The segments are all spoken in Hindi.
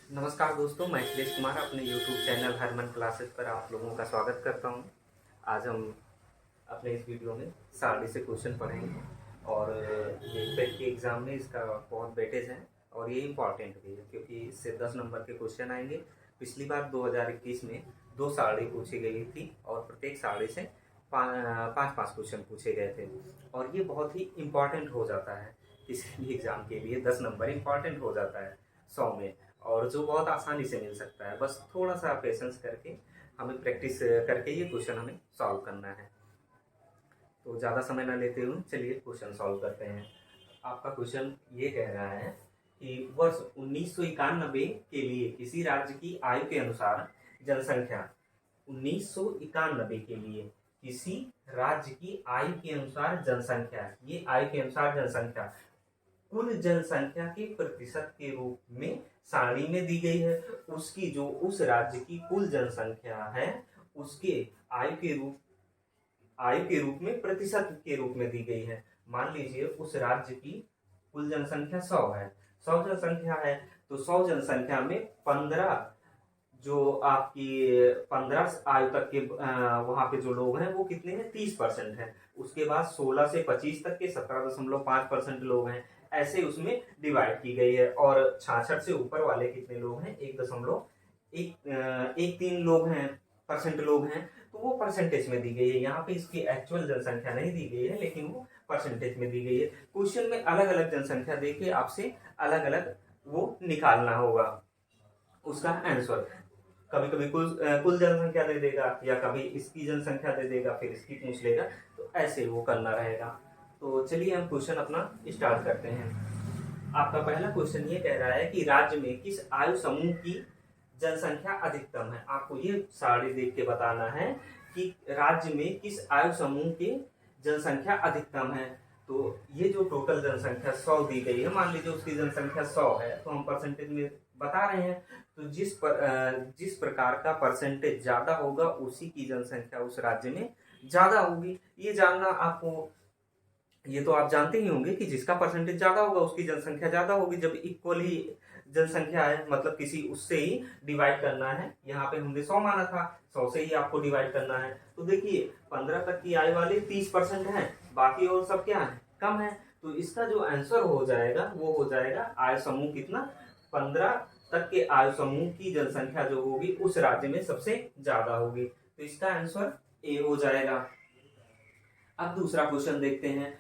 नमस्कार दोस्तों, मैं अखिलेश कुमार अपने यूट्यूब चैनल हरमन क्लासेस पर आप लोगों का स्वागत करता हूं। आज हम अपने इस वीडियो में सारणी से क्वेश्चन पढ़ेंगे और ये पेट के एग्ज़ाम में इसका बहुत वेटेज है और ये इम्पॉर्टेंट भी है क्योंकि इससे 10 नंबर के क्वेश्चन आएंगे। पिछली बार 2021 में 2 सारणी पूछी गई थी और प्रत्येक सारणी से पाँच पाँच क्वेश्चन पूछे गए थे और ये बहुत ही इम्पॉर्टेंट हो जाता है किसी भी एग्ज़ाम के लिए। 10 नंबर इम्पॉर्टेंट हो जाता है 100 में, और जो बहुत आसानी से मिल सकता है। बस थोड़ा सा पेशेंस करके हमें प्रैक्टिस करके ये क्वेश्चन हमें सॉल्व करना है। तो ज़्यादा समय ना लेते हुए चलिए क्वेश्चन सॉल्व करते हैं। आपका क्वेश्चन ये कह रहा है कि वर्ष 1991 के लिए किसी राज्य की आयु के अनुसार जनसंख्या 1991 के लिए किसी राज्य की आयु के अनुसार जनसंख्या, ये आयु के अनुसार जनसंख्या कुल जनसंख्या के प्रतिशत के रूप में सारणी में दी गई है। उसकी जो उस राज्य की कुल जनसंख्या है उसके आयु के रूप में प्रतिशत के रूप में दी गई है। मान लीजिए उस राज्य की कुल जनसंख्या 100 है, 100 जनसंख्या है तो 100 जनसंख्या में 15 जो आपकी 15 आयु तक के वहां पे जो लोग हैं वो कितने हैं, 30% है। उसके बाद 16 से 25 तक के 17.5% लोग हैं। ऐसे उसमें डिवाइड की गई है और 66 से ऊपर वाले कितने लोग हैं, 1.13 लोग हैं, परसेंट लोग हैं। तो वो परसेंटेज में दी गई है। यहाँ पे इसकी एक्चुअल जनसंख्या नहीं दी गई है लेकिन वो परसेंटेज में दी गई है। क्वेश्चन में अलग अलग जनसंख्या देके आपसे अलग अलग वो निकालना होगा उसका आंसर। कभी कभी कुल जनसंख्या दे देगा या कभी इसकी जनसंख्या दे देगा, फिर इसकी पूछ लेगा। तो ऐसे वो करना रहेगा। तो चलिए हम क्वेश्चन अपना स्टार्ट करते हैं। आपका पहला क्वेश्चन ये कह रहा है कि राज्य में किस आयु समूह की जनसंख्या अधिकतम है। आपको ये सारणी देख के बताना है कि राज्य में किस आयु समूह की जनसंख्या अधिकतम है। तो ये जो टोटल जनसंख्या 100 दी गई है, मान लीजिए उसकी जनसंख्या 100 है तो हम परसेंटेज में बता रहे हैं। तो जिस प्रकार का परसेंटेज ज्यादा होगा उसी की जनसंख्या उस राज्य में ज्यादा होगी। ये जानना आपको, ये तो आप जानते ही होंगे कि जिसका परसेंटेज ज्यादा होगा उसकी जनसंख्या ज्यादा होगी। जब इक्वल ही जनसंख्या है मतलब किसी उससे ही डिवाइड करना है। यहाँ पे हमने 100 माना था, 100 से ही आपको डिवाइड करना है। तो देखिए 15 तक की आयु वाले 30% है, बाकी और सब क्या है, कम है। तो इसका जो आंसर हो जाएगा वो हो जाएगा आयु समूह कितना, 15 तक के आयु समूह की जनसंख्या जो होगी उस राज्य में सबसे ज्यादा होगी। तो इसका आंसर ए हो जाएगा। अब दूसरा क्वेश्चन देखते हैं।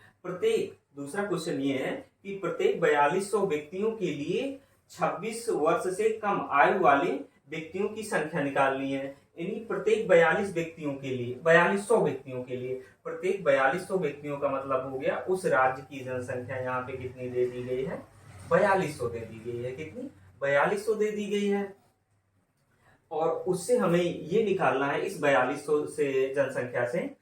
दूसरा क्वेश्चन ये है कि प्रत्येक 4200 व्यक्तियों के लिए 26 वर्ष से कम आयु वाले व्यक्तियों की संख्या निकालनी है। यानी प्रत्येक 42 व्यक्तियों के लिए, 4200 व्यक्तियों के लिए, प्रत्येक 4200 व्यक्तियों का मतलब हो गया उस राज्य की जनसंख्या यहाँ पे कितनी दे दी गई है, 4200 दे दी गई है। कितनी, 4200 दे दी गई है। और उससे हमें ये निकालना है इस 4200 से जनसंख्या से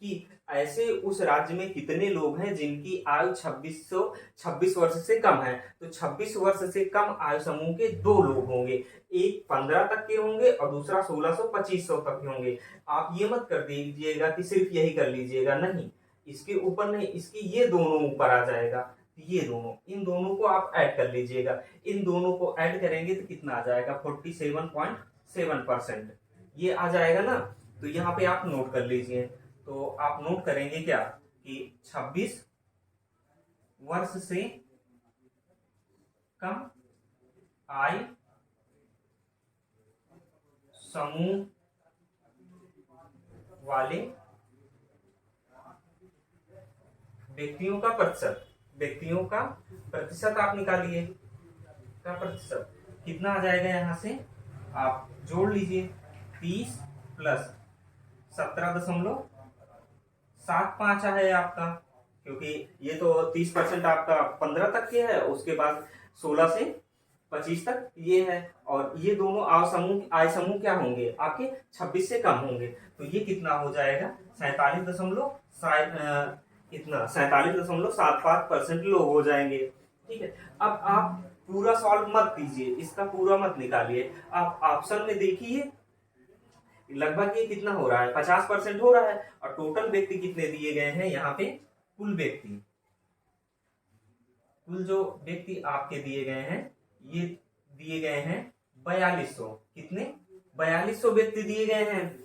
कि ऐसे उस राज्य में कितने लोग हैं जिनकी आयु 26 वर्ष से कम है। तो 26 वर्ष से कम आयु समूह के 2 लोग होंगे, एक 15 तक के होंगे और दूसरा 1600-2500 तक के होंगे। आप ये मत कर दीजिएगा कि सिर्फ यही कर लीजिएगा, नहीं, इसके ऊपर नहीं, इसके ये दोनों ऊपर आ जाएगा। ये दोनों, इन दोनों को आप ऐड कर लीजिएगा। इन दोनों को ऐड करेंगे तो कितना आ जाएगा, 47.7%। ये आ जाएगा ना। तो यहाँ पे आप नोट कर लीजिए। तो आप नोट करेंगे क्या कि 26 वर्ष से कम आयु समूह वाले व्यक्तियों का प्रतिशत आप निकालिए। का प्रतिशत कितना आ जाएगा, यहां से आप जोड़ लीजिए, 30 प्लस 17.75 है आपका, क्योंकि ये तो 30% आपका 15 तक के है, उसके बाद 16 से 25 तक ये है, और ये दोनों आय समूह क्या होंगे आपके, 26 से कम होंगे। तो ये कितना हो जाएगा, 47.75% लोग हो जाएंगे। ठीक है। अब आप पूरा सॉल्व मत कीजिए, इसका पूरा मत निकालिए, आप ऑप्शन में देखिए लगभग ये कितना हो रहा है, 50% हो रहा है। और टोटल व्यक्ति कितने दिए गए हैं यहाँ पे, कुल जो व्यक्ति आपके दिए गए हैं ये दिए गए हैं 4200, कितने 4200 व्यक्ति दिए गए हैं।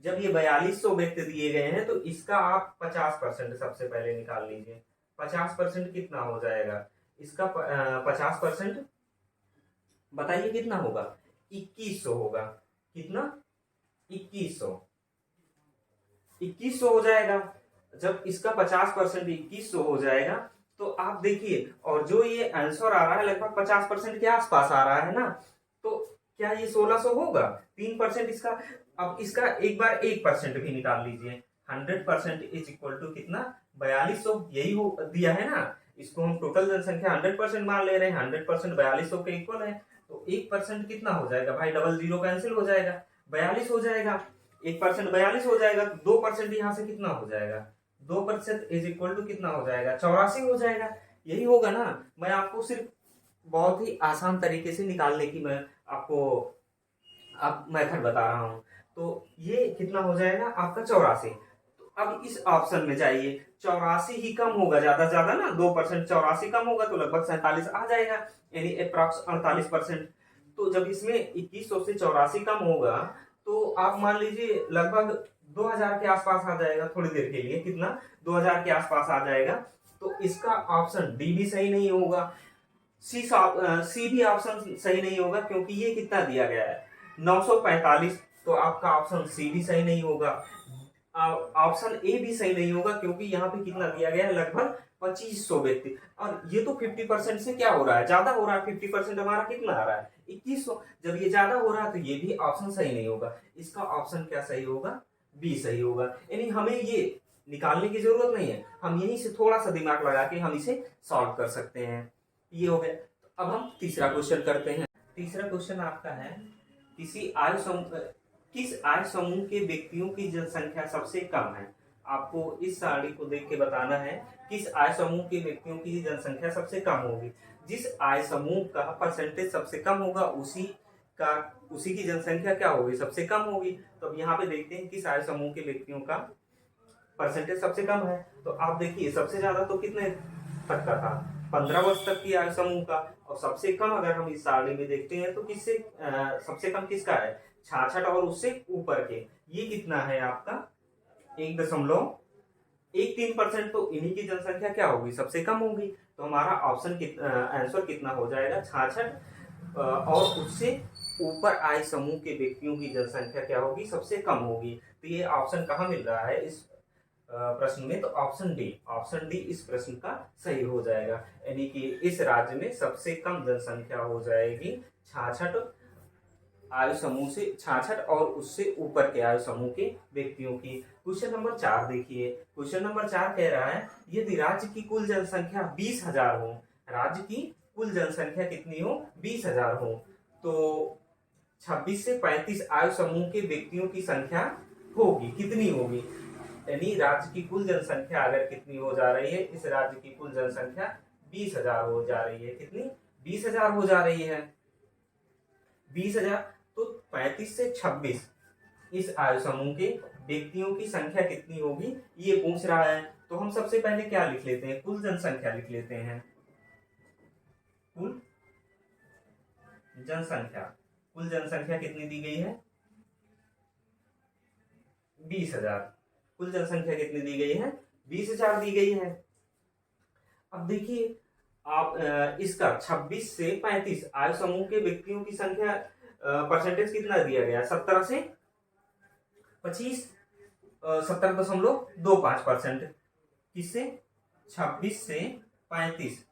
जब ये 4200 व्यक्ति दिए गए हैं तो इसका आप 50% सबसे पहले निकाल लीजिए। 50% कितना हो जाएगा इसका? 50% बताइए कितना होगा? 2100 होगा। कितना? 2100। 2100 हो जाएगा। जब इसका 50% 2100 हो जाएगा तो आप देखिए, और जो ये आंसर आ रहा है लगभग 50% के आसपास आ रहा है ना, तो क्या ये 1600 होगा? 3% इसका। अब इसका एक बार 1% भी निकाल लीजिए। 100% इज इक्वल टू कितना? 4200। यही हो दिया है ना। इसको हम टोटल जनसंख्या 100% मान ले रहे हैं। 100% 4200 के इक्वल है। तो 1% कितना हो जाएगा भाई? डबल जीरो कैंसिल हो जाएगा, 42 हो जाएगा। 1% 42 हो जाएगा। 2% यहाँ से कितना हो जाएगा? 2% इज इक्वल टू कितना हो जाएगा? 84 हो जाएगा। यही होगा ना। मैं आपको सिर्फ बहुत ही आसान तरीके से निकालने की मैं आपको आप मेथड बता रहा हूँ। तो ये कितना हो जाएगा आपका? 84। तो अब इस ऑप्शन में जाइए। 84 ही कम होगा ज्यादा से ज्यादा ना। 2% 84 कम होगा तो लगभग 47 आ जाएगा, यानी अप्रॉक्स 48%। तो जब इसमें 2100 से 84 कम होगा तो आप मान लीजिए लगभग 2000 के आसपास आ जाएगा। थोड़ी देर के लिए कितना? 2000 के आसपास आ जाएगा। तो इसका ऑप्शन डी भी सही नहीं होगा। सी भी ऑप्शन सही नहीं होगा, क्योंकि ये कितना दिया गया है? 945। तो आपका ऑप्शन सी भी सही नहीं होगा। ऑप्शन ए भी सही नहीं होगा, क्योंकि यहाँ पे कितना दिया गया है? लगभग 2500 व्यक्ति। और ये तो 50% से क्या हो रहा है? ज्यादा हो रहा है। 50% हमारा कितना आ रहा है? 2100। जब ये ज्यादा हो रहा है तो ये भी ऑप्शन सही नहीं होगा। इसका ऑप्शन क्या सही होगा? बी सही होगा। यानी हमें ये निकालने की जरूरत नहीं है, हम यहीं से थोड़ा सा दिमाग लगा के हम इसे सॉल्व कर सकते हैं। ये हो गया। तो अब हम तीसरा क्वेश्चन करते हैं। तीसरा क्वेश्चन आपका है, किस आयु समूह के व्यक्तियों की जनसंख्या सबसे कम है? आपको इस सारणी को देख के बताना है किस आयु समूह के व्यक्तियों की जनसंख्या सबसे कम होगी। जिस आयु समूह का परसेंटेज सबसे कम होगा उसी की जनसंख्या क्या होगी? सबसे कम होगी। तो अब यहाँ पे देखते हैं किस आयु समूह के व्यक्तियों का परसेंटेज सबसे कम है। तो आप देखिए, सबसे ज्यादा तो कितने तक का था? 15 वर्ष तक की आयु समूह का। और सबसे कम अगर हम इस सारणी में देखते हैं तो किससे सबसे कम किसका है? 66 और उससे ऊपर के। ये कितना है आपका? 1.13%। तो इन्हीं की जनसंख्या क्या होगी? सबसे कम होगी। तो हमारा ऑप्शन आंसर कितना हो जाएगा? 66 और उससे ऊपर आयु समूह के व्यक्तियों की जनसंख्या क्या होगी? सबसे कम होगी। तो ये ऑप्शन कहाँ मिल रहा है इस प्रश्न में? तो ऑप्शन डी इस प्रश्न का सही हो जाएगा। यानी कि इस राज्य में सबसे कम जनसंख्या हो जाएगी 66 आयु समूह से, 66 और उससे ऊपर के आयु समूह के व्यक्तियों की। क्वेश्चन नंबर 4 देखिए। क्वेश्चन नंबर 4 कह रहा है, यदि राज्य की कुल जनसंख्या 20,000 हो, राज्य की कुल जनसंख्या कितनी हो? 20,000 हो, तो 26 से 35 आयु समूह के व्यक्तियों की संख्या होगी। कितनी होगी? यानी राज्य की कुल जनसंख्या अगर कितनी हो जा रही है? इस राज्य की कुल जनसंख्या 20,000 हो जा रही है। कितनी? 20,000 हो जा रही है। 20,000। तो 35 से 26 इस आयु समूह के व्यक्तियों की संख्या कितनी होगी ये पूछ रहा है। तो हम सबसे पहले क्या लिख लेते हैं? कुल जनसंख्या लिख लेते हैं। कुल जनसंख्या, कुल जनसंख्या कितनी दी गई है? 20,000। कुल जनसंख्या कितनी दी गई है? 20,000 दी गई है। अब देखिए आप इसका 26 से 35 आयु समूह के व्यक्तियों की संख्या परसेंटेज कितना दिया गया? 17 से 25, 17.25%। किससे? 26 से 35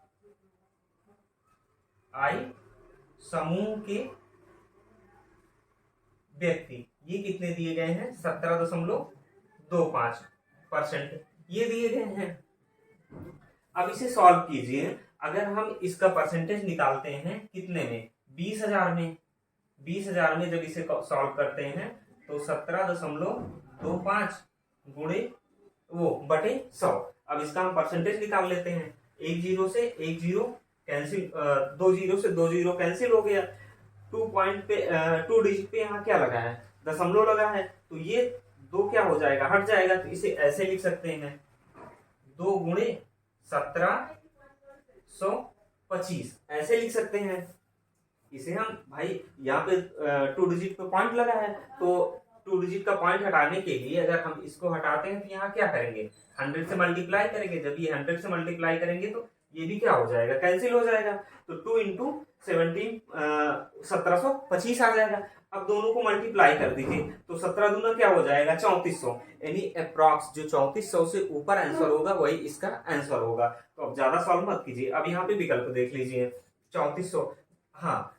आयु समूह के व्यक्ति, ये कितने दिए गए हैं? 17.25% ये दिए गए हैं। अब इसे सॉल्व कीजिए। अगर हम इसका परसेंटेज निकालते हैं कितने में? 20,000 में। 20,000 में जब इसे सॉल्व करते हैं तो 17.25 गुणे वो बटे 100। अब इसका हम परसेंटेज निकाल लेते हैं। एक जीरो से एक जीरो कैंसिल, 2 जीरो से 2 जीरो कैंसिल हो गया। 2 पॉइंट पे 2 डिजिट पे यहाँ क्या लगा है? दशमलव लगा है। तो ये 2 क्या हो जाएगा? हट जाएगा। तो इसे ऐसे लिख सकते हैं, 2 गुणे 1725 ऐसे लिख सकते हैं। इसे हम भाई यहाँ पे 2 डिजिट पे पॉइंट लगा है, तो 2 डिजिट का पॉइंट हटाने के लिए अगर हम इसको हटाते हैं तो यहाँ क्या करेंगे, 100 से मल्टीप्लाई करेंगे। जब ये 100 से मल्टीप्लाई करेंगे तो ये भी क्या हो जाएगा, कैंसिल हो जाएगा। तो 2 इंटू 1725 आ जाएगा। अब दोनों को मल्टीप्लाई कर दीजिए तो 17 दूना क्या हो जाएगा, 3400, यानी अप्रॉक्स जो 3400 से ऊपर आंसर होगा वही इसका आंसर होगा। तो अब ज्यादा सॉल्व मत कीजिए। अब यहाँ पे विकल्प देख लीजिए, 3400, हाँ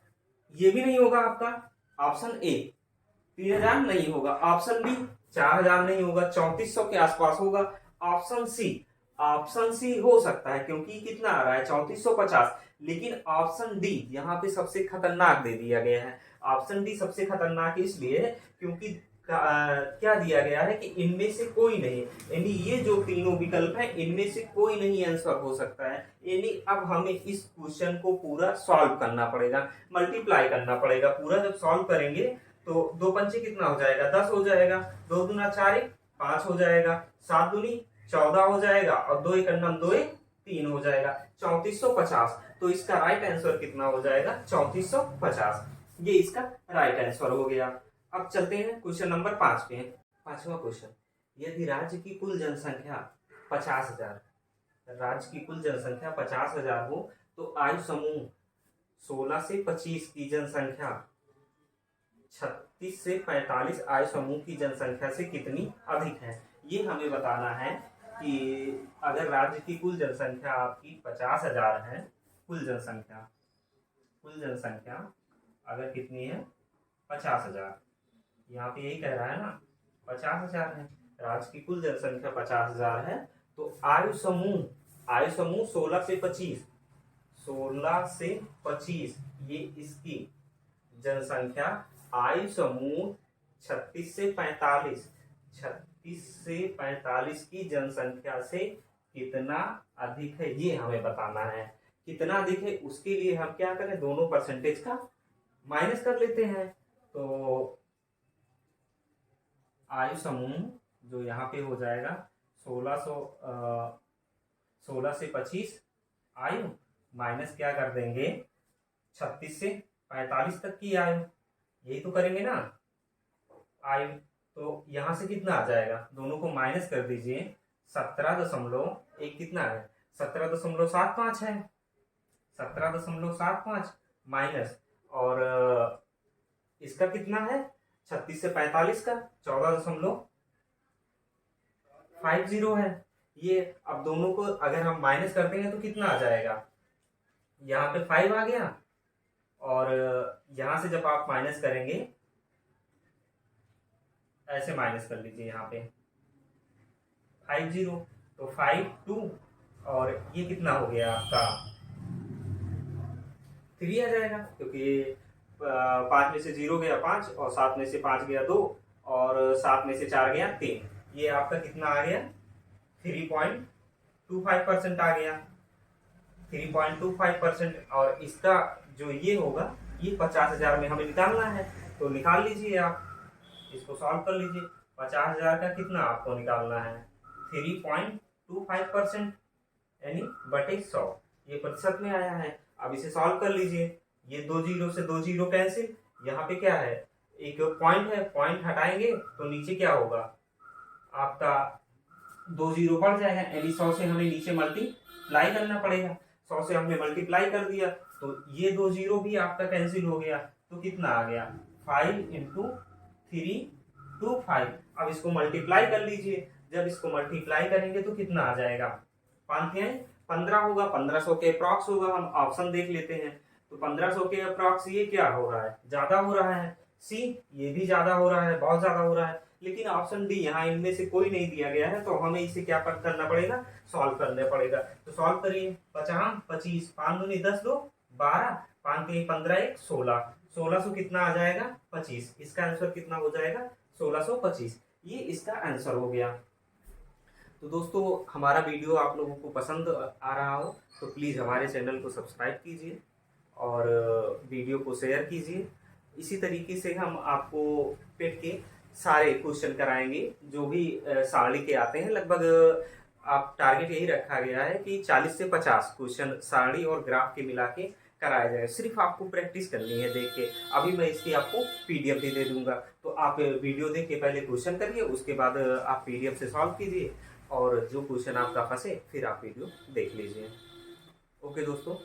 ये भी नहीं होगा आपका। ऑप्शन ए 3000 नहीं होगा, ऑप्शन बी 4000 नहीं होगा, 3400 के आसपास होगा। ऑप्शन सी हो सकता है क्योंकि कितना आ रहा है 3450। लेकिन ऑप्शन डी यहाँ पे सबसे खतरनाक दे दिया गया है। ऑप्शन डी सबसे खतरनाक इसलिए है क्योंकि क्या दिया गया है कि इनमें से कोई नहीं, यानी ये जो तीनों विकल्प हैं इनमें से कोई नहीं आंसर हो सकता है। यानी अब हमें इस क्वेश्चन को पूरा सॉल्व करना पड़ेगा, मल्टीप्लाई करना पड़ेगा। पूरा जब सॉल्व करेंगे तो 2 पंचे कितना हो जाएगा, 10 हो जाएगा, 2 दूना 4 5 हो जाएगा, 7 दूनी 14 हो जाएगा, और 2 एकम 2 3 हो जाएगा, 3450। तो इसका राइट आंसर कितना हो जाएगा, 3450। ये इसका राइट आंसर हो गया। अब चलते हैं क्वेश्चन नंबर 5 पे। 5वां क्वेश्चन, यदि राज्य की कुल जनसंख्या 50,000, राज्य की कुल जनसंख्या 50,000 हो तो आयु समूह 16 से 25 की जनसंख्या 36 से 45 आयु समूह की जनसंख्या से कितनी अधिक है। ये हमें बताना है कि अगर राज्य की कुल जनसंख्या आपकी 50,000 है, कुल जनसंख्या अगर कितनी है 50,000, यहाँ पे यही कह रहा है ना 50,000 है, राज्य की कुल जनसंख्या 50,000 है, तो आयु समूह 16 से 25 ये इसकी जनसंख्या आयु समूह 36 से 45 की जनसंख्या से कितना अधिक है, ये हमें बताना है। कितना अधिक है उसके लिए हम क्या करें, दोनों परसेंटेज का माइनस कर लेते हैं। तो आयु समूह जो यहाँ पे हो जाएगा 16 से 25 आयु माइनस क्या कर देंगे 36 से 45 तक की आयु, यही तो करेंगे ना आयु। तो यहाँ से कितना आ जाएगा, दोनों को माइनस कर दीजिए, 17.1 कितना है 17.75 है, 17.75 माइनस, और इसका कितना है 36 से 45 का 14.50 है ये। अब दोनों को अगर हम माइनस कर देंगे तो कितना आ जाएगा, यहाँ पे 5 आ गया, और यहाँ से जब आप माइनस करेंगे ऐसे माइनस कर लीजिए, यहाँ पे 50 तो 5 2, और ये कितना हो गया आपका 3 आ जाएगा, क्योंकि 5 में से 0 गया 5, और 7 में से 5 गया 2, और 7 में से 4 गया 3। ये आपका कितना आ गया 3.25% आ गया, 3.25%। और इसका जो ये होगा ये 50,000 में हमें निकालना है, तो निकाल लीजिए आप, इसको सॉल्व कर लीजिए। 50,000 का कितना आपको निकालना है 3.25%, यानी बटे 100, ये प्रतिशत में आया है। अब इसे सॉल्व कर लीजिए, ये 2 जीरो से 2 जीरो कैंसिल, यहाँ पे क्या है एक पॉइंट है, पॉइंट हटाएंगे तो नीचे क्या होगा आपका 2 जीरो बढ़ जाएगा, यानी 100 से हमें नीचे मल्टीप्लाई करना पड़ेगा। 100 से हमने मल्टीप्लाई कर दिया तो ये 2 जीरो भी आपका कैंसिल हो गया, तो कितना आ गया 5 इंटू 325। अब इसको मल्टीप्लाई कर लीजिए, जब इसको मल्टीप्लाई करेंगे तो कितना आ जाएगा 15 होगा, 1500 के अप्रॉक्स होगा। हम ऑप्शन देख लेते हैं, तो 1500 के अप्रॉक्स ये क्या हो रहा है, ज्यादा हो रहा है। सी ये भी ज्यादा हो रहा है, बहुत ज्यादा हो रहा है। लेकिन ऑप्शन डी यहाँ इनमें से कोई नहीं दिया गया है, तो हमें इसे क्या करना पड़ेगा, सॉल्व करना पड़ेगा। तो सॉल्व करिए, 50 25 5 दूनी 10 2 12 5 3 15 1 16, 1600 कितना आ जाएगा 25। इसका आंसर कितना हो जाएगा 1625, ये इसका आंसर हो गया। तो दोस्तों हमारा वीडियो आप लोगों को पसंद आ रहा हो तो प्लीज़ हमारे चैनल को सब्सक्राइब कीजिए और वीडियो को शेयर कीजिए। इसी तरीके से हम आपको पेट के सारे क्वेश्चन कराएंगे जो भी सारणी के आते हैं। लगभग आप टारगेट यही रखा गया है कि 40 से 50 क्वेश्चन सारणी और ग्राफ के मिला के कराया जाएगा। सिर्फ आपको प्रैक्टिस करनी है देख के। अभी मैं इसकी आपको पीडीएफ भी दे दूंगा, तो आप वीडियो देख के पहले क्वेश्चन करिए, उसके बाद आप पीडीएफ से सॉल्व कीजिए, और जो क्वेश्चन आपका फंसे फिर आप वीडियो देख लीजिए। ओके दोस्तों।